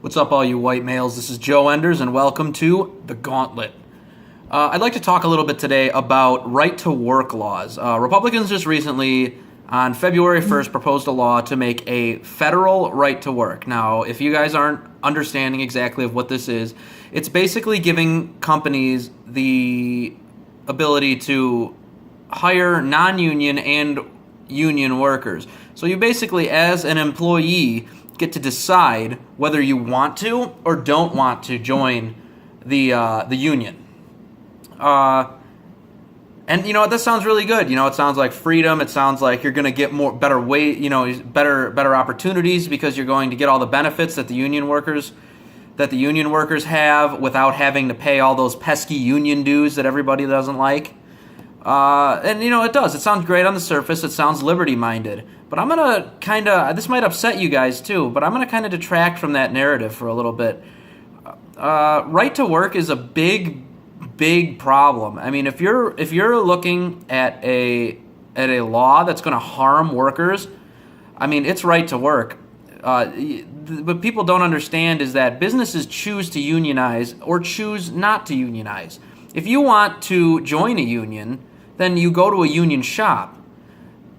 What's up, all you white males? This is Joe Enders, and welcome to The Gauntlet. I'd like to talk a little bit today about right-to-work laws. Republicans just recently, on February 1st, proposed a law to make a federal right-to-work. Now, if you guys aren't understanding exactly of what this is, it's basically giving companies the ability to hire non-union and union workers. So you basically, as an employee, get to decide whether you want to or don't want to join the union. And you know what, that sounds really good. You know, it sounds like freedom. It sounds like you're going to get better opportunities because you're going to get all the benefits that the union workers have without having to pay all those pesky union dues that everybody doesn't like. And you know, it does. It sounds great on the surface. It sounds liberty-minded. But I'm going to this might upset you guys too, but I'm going to kind of detract from that narrative for a little bit. Right to work is a big problem. I mean, if you're looking at a law that's going to harm workers, I mean, it's right to work. What people don't understand is that businesses choose to unionize or choose not to unionize. If you want to join a union, then you go to a union shop.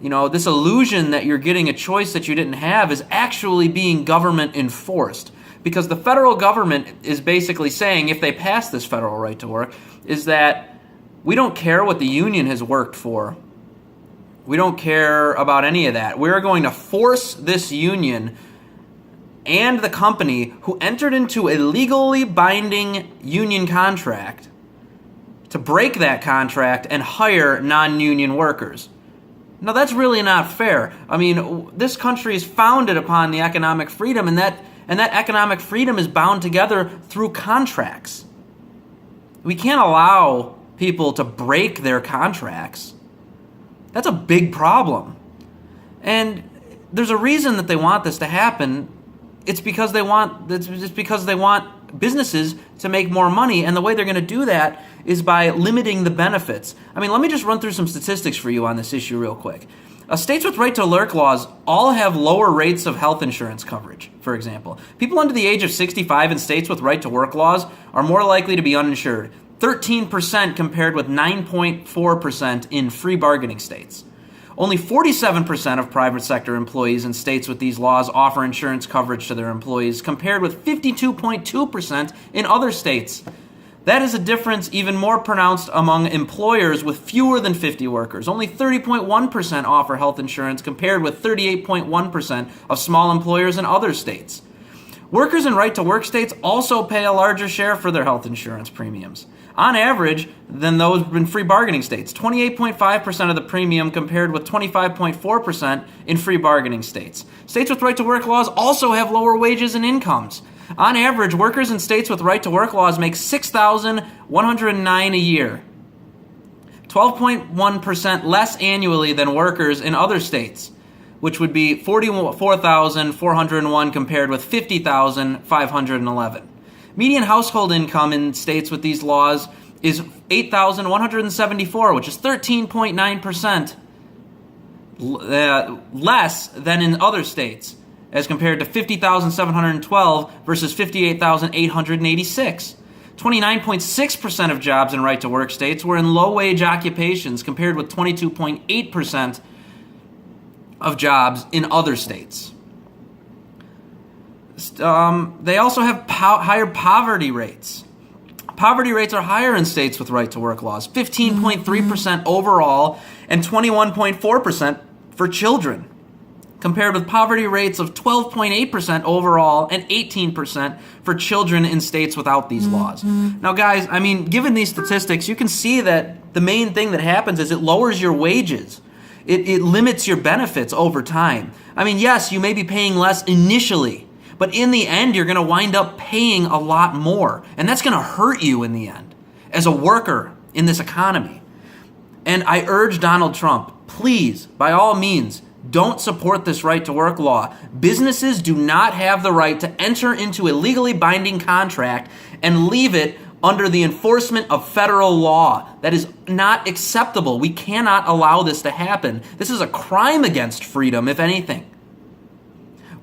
You know, this illusion that you're getting a choice that you didn't have is actually being government enforced. Because the federal government is basically saying, if they pass this federal right to work, is that we don't care what the union has worked for. We don't care about any of that. We're going to force this union and the company who entered into a legally binding union contract to break that contract and hire non-union workers. Now, that's really not fair. I mean, this country is founded upon the economic freedom, and that economic freedom is bound together through contracts. We can't allow people to break their contracts. That's a big problem. And there's a reason that they want this to happen. It's because they want businesses to make more money, and the way they're going to do that is by limiting the benefits. I mean, let me just run through some statistics for you on this issue real quick. States with right-to-work laws all have lower rates of health insurance coverage, for example. People under the age of 65 in states with right-to-work laws are more likely to be uninsured, 13% compared with 9.4% in free bargaining states. Only 47% of private sector employees in states with these laws offer insurance coverage to their employees, compared with 52.2% in other states. That is a difference even more pronounced among employers with fewer than 50 workers. Only 30.1% offer health insurance, compared with 38.1% of small employers in other states. Workers in right-to-work states also pay a larger share for their health insurance premiums, on average, than those in free bargaining states. 28.5% of the premium, compared with 25.4% in free bargaining states. States with right-to-work laws also have lower wages and incomes. On average, workers in states with right-to-work laws make $6,109 a year, 12.1% less annually than workers in other states, which would be $44,401 compared with $50,511. Median household income in states with these laws is $8,174, which is 13.9% less than in other states, as compared to $50,712 versus $58,886. 29.6% of jobs in right-to-work states were in low-wage occupations, compared with 22.8% of jobs in other states. They also have higher poverty rates. Poverty rates are higher in states with right-to-work laws, 15.3% overall and 21.4% for children, compared with poverty rates of 12.8% overall and 18% for children in states without these laws. Now, guys, I mean, given these statistics, you can see that the main thing that happens is it lowers your wages. It limits your benefits over time. I mean, yes, you may be paying less initially, but in the end, you're going to wind up paying a lot more, and that's going to hurt you in the end as a worker in this economy. And I urge Donald Trump, please, by all means, don't support this right-to-work law. Businesses do not have the right to enter into a legally binding contract and leave it under the enforcement of federal law. That is not acceptable. We cannot allow this to happen. This is a crime against freedom, if anything.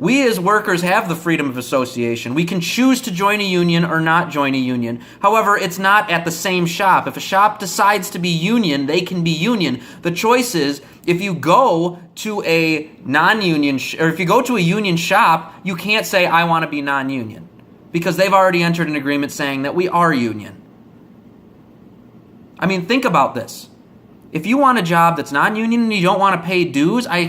We as workers have the freedom of association. We can choose to join a union or not join a union. However, it's not at the same shop. If a shop decides to be union, they can be union. The choice is, if you go to a non-union, or if you go to a union shop, you can't say, I want to be non-union, because they've already entered an agreement saying that we are union. I mean, think about this. If you want a job that's non-union and you don't want to pay dues, I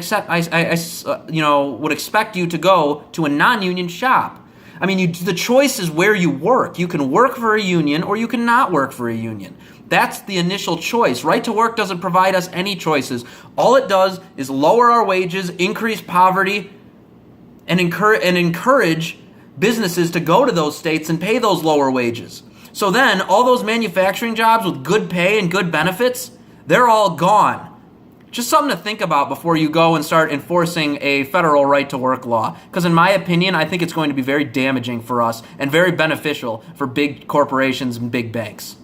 would expect you to go to a non-union shop. I mean, the choice is where you work. You can work for a union or you can not work for a union. That's the initial choice. Right to work doesn't provide us any choices. All it does is lower our wages, increase poverty, and encourage businesses to go to those states and pay those lower wages. So then, all those manufacturing jobs with good pay and good benefits, they're all gone. Just something to think about before you go and start enforcing a federal right-to-work law. Because in my opinion, I think it's going to be very damaging for us and very beneficial for big corporations and big banks.